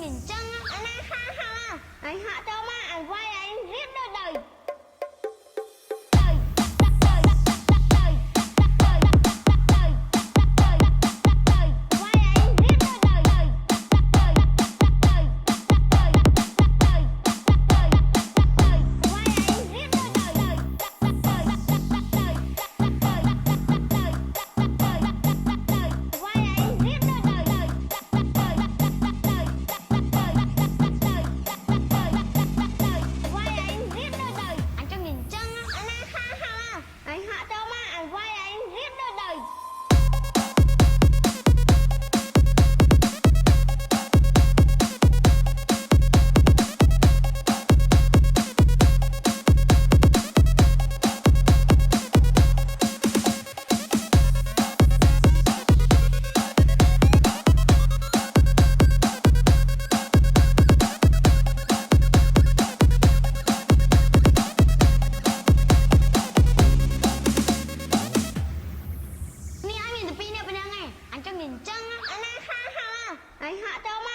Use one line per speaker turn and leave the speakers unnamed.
nhìn chân anh ấy ha ha anh hạ cho mà anh quay anh riết đôi đời anh hạ cho mà anh quay anh riết đôi đời. Anh cho nhìn chân anh ha ha anh hạ cho mà